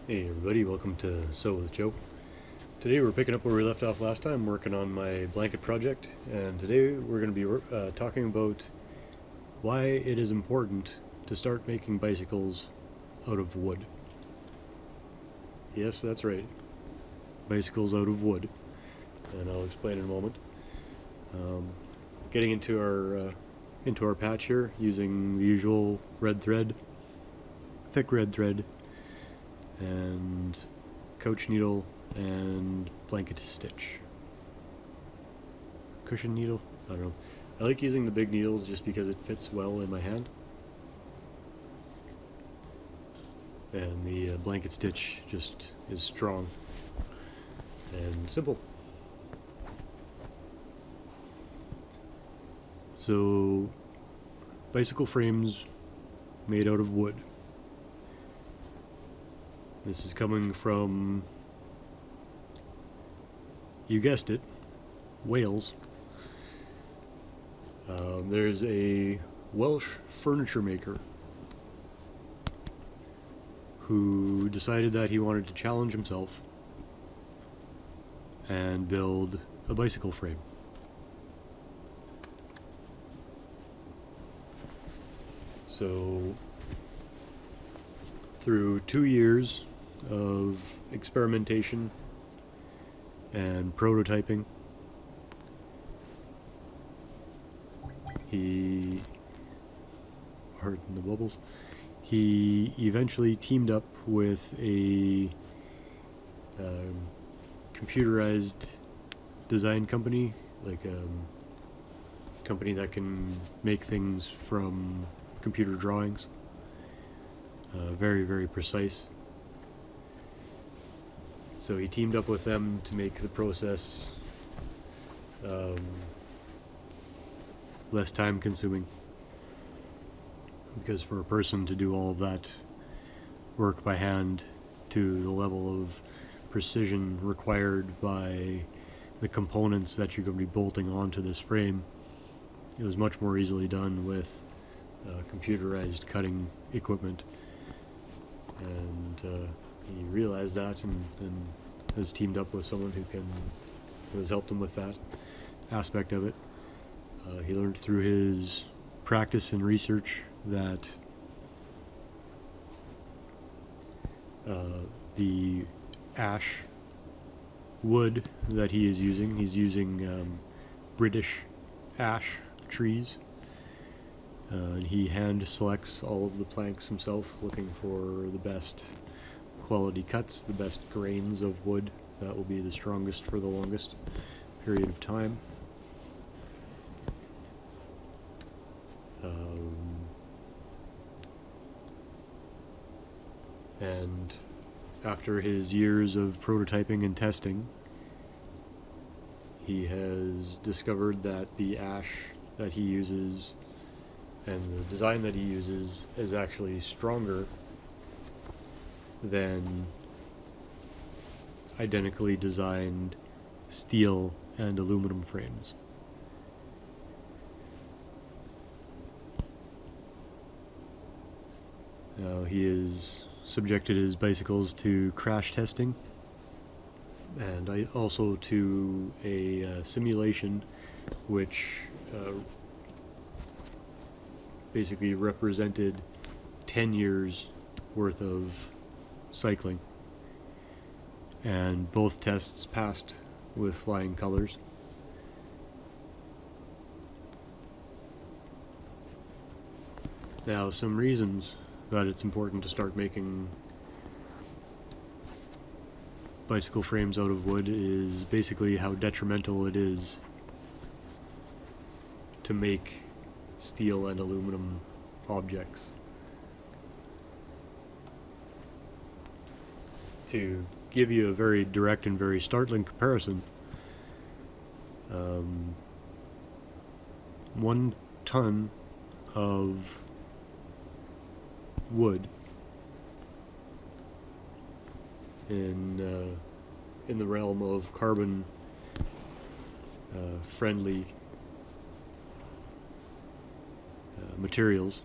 Hey everybody, welcome to Sew with Joe. Today we're picking up where we left off last time, working on my blanket project, and today we're going to be talking about why it is important to start making bicycles out of wood. Yes, that's right, bicycles out of wood, and I'll explain in a moment. Um, Getting into our patch here using the usual red thread, thick red thread, and couch needle and blanket stitch. Cushion needle? I don't know. I like using the big needles just because it fits well in my hand. And the blanket stitch just is strong and simple. So, bicycle frames made out of wood. This is coming from, you guessed it, Wales. There's a Welsh furniture maker who decided that he wanted to challenge himself and build a bicycle frame. So, through 2 years of experimentation and prototyping, pardon the bubbles, he eventually teamed up with a computerized design company, like a company that can make things from computer drawings. Very, very precise. So he teamed up with them to make the process less time consuming. Because for a person to do all of that work by hand to the level of precision required by the components that you're going to be bolting onto this frame, it was much more easily done with computerized cutting equipment. And he realized that and has teamed up with someone who has helped him with that aspect of it. He learned through his practice and research that the ash wood that he's using British ash trees. And he hand selects all of the planks himself, looking for the best quality cuts, the best grains of wood that will be the strongest for the longest period of time. And after his years of prototyping and testing, he has discovered that the ash that he uses and the design that he uses is actually stronger than identically designed steel and aluminum frames. Now he has subjected his bicycles to crash testing and also to a simulation which basically represented 10 years worth of cycling, and both tests passed with flying colors. Now, some reasons that it's important to start making bicycle frames out of wood is basically how detrimental it is to make steel and aluminum objects. To give you a very direct and very startling comparison, 1 ton of wood in the realm of carbon friendly materials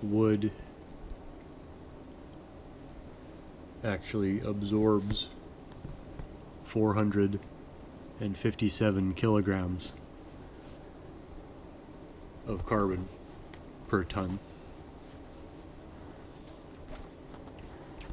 would actually absorbs 457 kilograms of carbon per ton.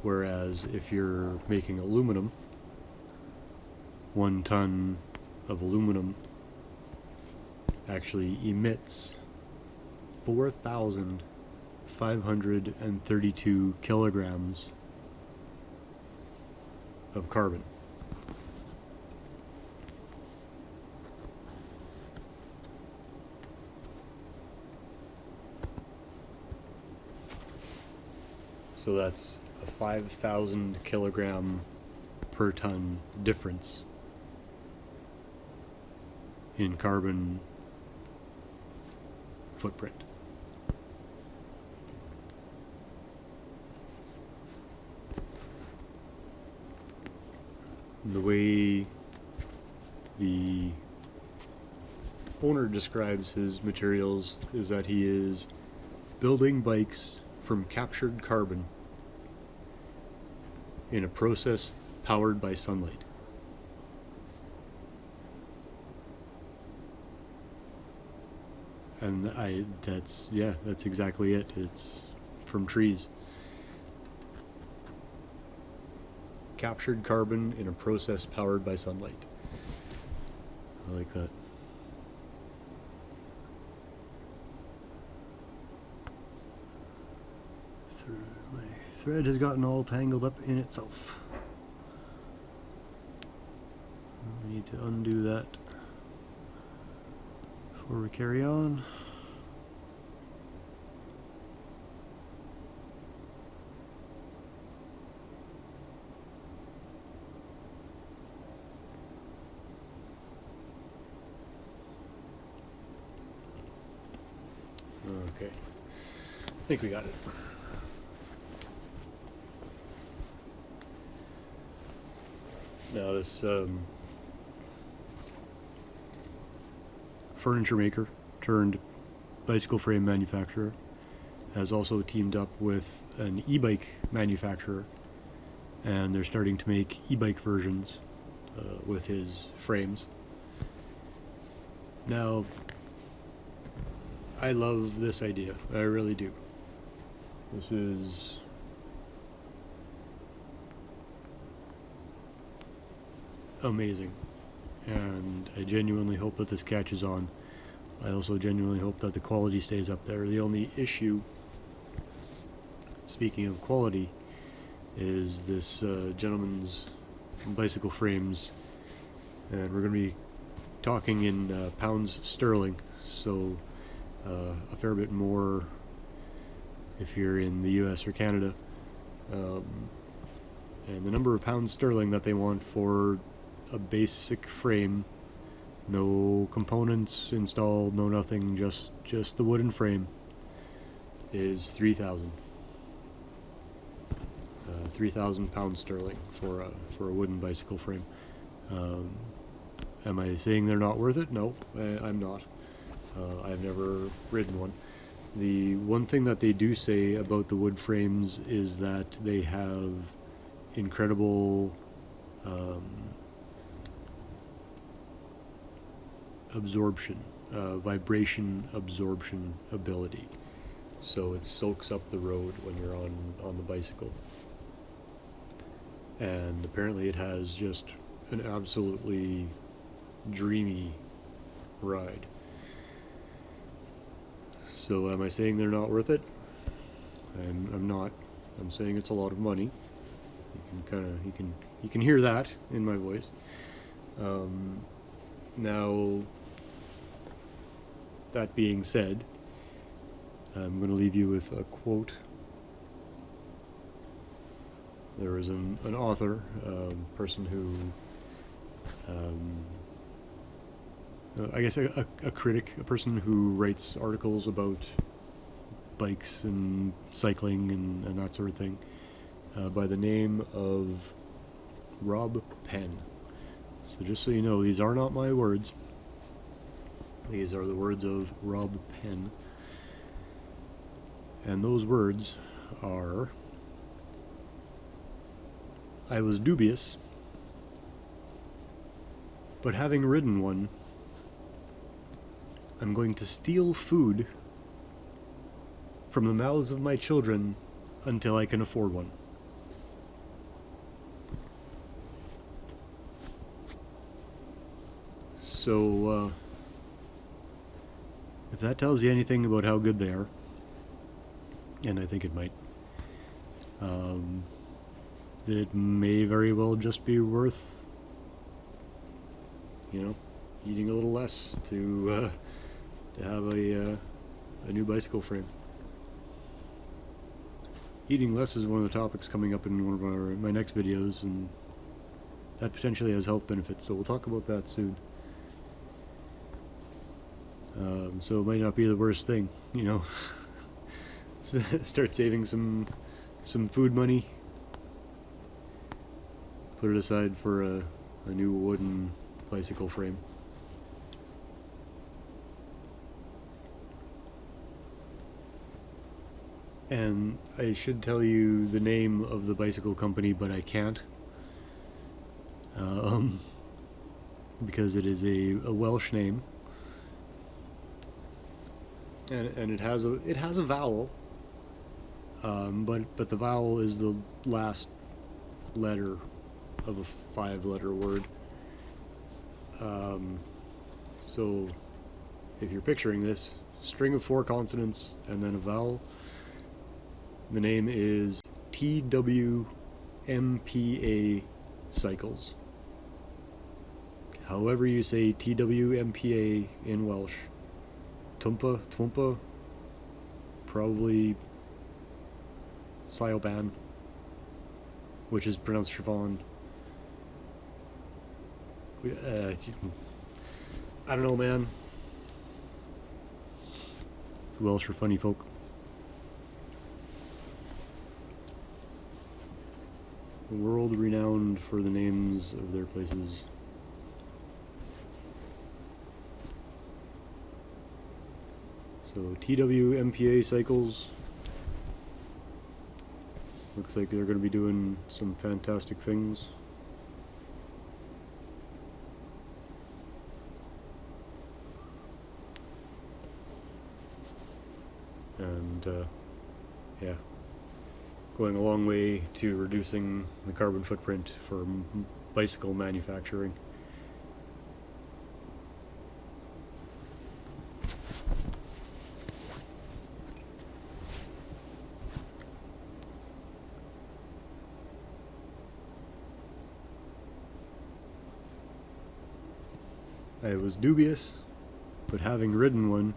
Whereas if you're making aluminum, 1 ton of aluminum actually emits 4,532 kilograms of carbon. So that's a 5,000 kilogram per ton difference in carbon footprint. The way the owner describes his materials is that he is building bikes from captured carbon in a process powered by sunlight. And that's exactly it. It's from trees. Captured carbon in a process powered by sunlight. I like that. My thread has gotten all tangled up in itself. We need to undo that before we carry on. Okay, I think we got it. Now this furniture maker turned bicycle frame manufacturer has also teamed up with an e-bike manufacturer, and they're starting to make e-bike versions with his frames. Now, I love this idea. I really do. This is amazing, and I genuinely hope that this catches on. I also genuinely hope that the quality stays up there. The only issue, speaking of quality, is this gentleman's bicycle frames, and we're going to be talking in pounds sterling, so a fair bit more if you're in the US or Canada. And the number of pounds sterling that they want for a basic frame, no components installed, no nothing, just the wooden frame, is 3,000. 3,000 pounds sterling for a wooden bicycle frame. Am I saying they're not worth it? No, I'm not. I've never ridden one. The one thing that they do say about the wood frames is that they have incredible absorption, vibration absorption ability. So it soaks up the road when you're on the bicycle. And apparently it has just an absolutely dreamy ride. So am I saying they're not worth it? I'm not. I'm saying it's a lot of money. You can hear that in my voice. Now, that being said, I'm going to leave you with a quote. There was an author, person who, I guess a critic, a person who writes articles about bikes and cycling and that sort of thing, by the name of Rob Penn. So just so you know, these are not my words. These are the words of Rob Penn. And those words are: I was dubious, but having ridden one, I'm going to steal food from the mouths of my children until I can afford one. So, if that tells you anything about how good they are, and I think it might, it may very well just be worth, you know, eating a little less to have a new bicycle frame. Eating less is one of the topics coming up in one of my next videos, and that potentially has health benefits, so we'll talk about that soon. So it might not be the worst thing, you know. Start saving some food money, put it aside for a new wooden bicycle frame. And I should tell you the name of the bicycle company, but I can't, because it is a Welsh name, and it has a vowel, but the vowel is the last letter of a 5-letter word. So if you're picturing this, string of 4 consonants and then a vowel. The name is TWMPA Cycles. However you say TWMPA in Welsh. Twmpa, probably Sioban, which is pronounced Siobhan. I don't know, man. It's Welsh for funny folk. World renowned for the names of their places. So TWMPA Cycles. Looks like they're going to be doing some fantastic things. And yeah, going a long way to reducing the carbon footprint for bicycle manufacturing. I was dubious, but having ridden one,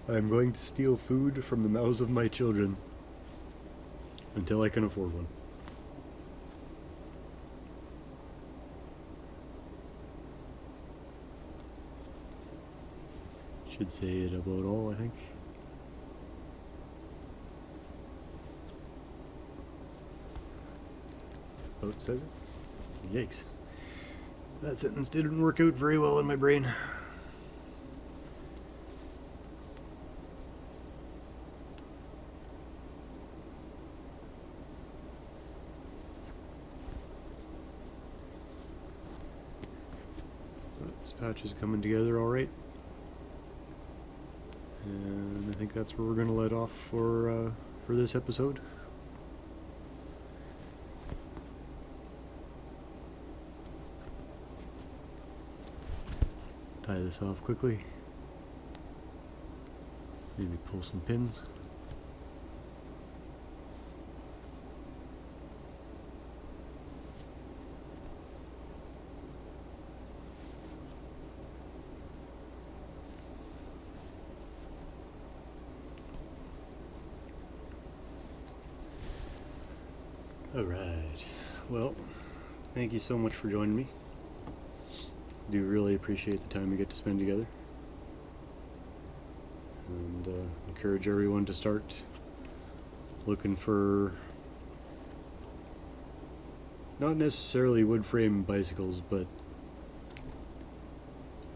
I'm going to steal food from the mouths of my children until I can afford one. Should say it about all, I think. Oh, it says it? Yikes. That sentence didn't work out very well in my brain. This patch is coming together all right, and I think that's where we're going to let off for this episode. Tie this off quickly. Maybe pull some pins. Alright, well, thank you so much for joining me. I do really appreciate the time we get to spend together. And encourage everyone to start looking for not necessarily wood frame bicycles, but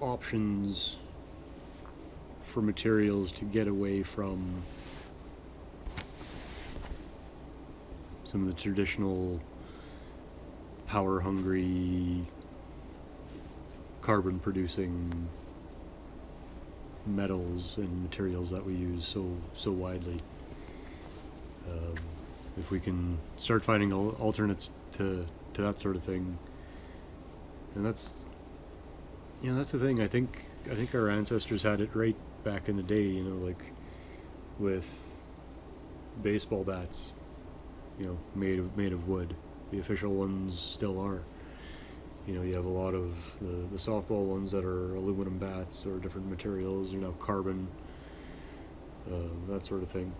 options for materials to get away from some of the traditional power-hungry, carbon-producing metals and materials that we use so widely. If we can start finding alternates to that sort of thing, and that's the thing. I think our ancestors had it right back in the day. Like with baseball bats, made of wood. The official ones still are. You have a lot of the softball ones that are aluminum bats or different materials, carbon, that sort of thing.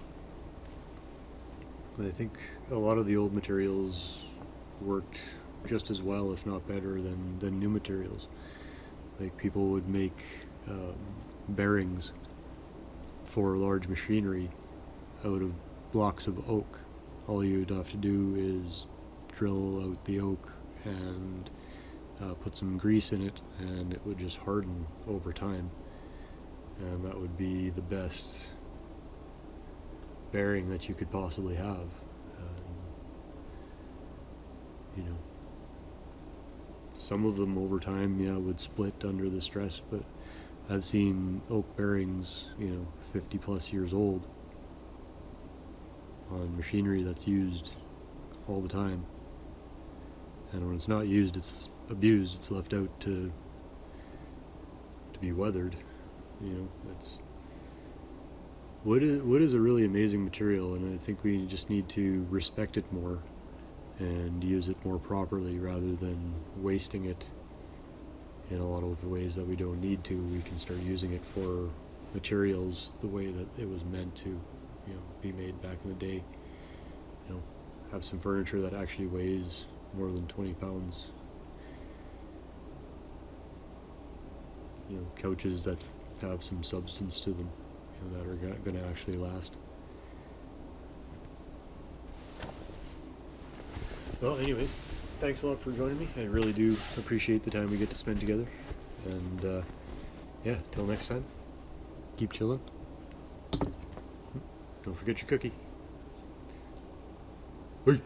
But I think a lot of the old materials worked just as well, if not better, than new materials. Like people would make bearings for large machinery out of blocks of oak. All you'd have to do is drill out the oak and put some grease in it, and it would just harden over time. And that would be the best bearing that you could possibly have. Some of them over time, would split under the stress, but I've seen oak bearings, 50 plus years old on machinery that's used all the time. And when it's not used, it's abused. It's left out to be weathered. It's wood is a really amazing material, and I think we just need to respect it more and use it more properly rather than wasting it in a lot of ways that we don't need to. We can start using it for materials the way that it was meant to, be made back in the day. Have some furniture that actually weighs more than 20 pounds. Couches that have some substance to them, that are going to actually last. Well, anyways, thanks a lot for joining me. I really do appreciate the time we get to spend together. And yeah, till next time, keep chillin'. Don't forget your cookie. Peace.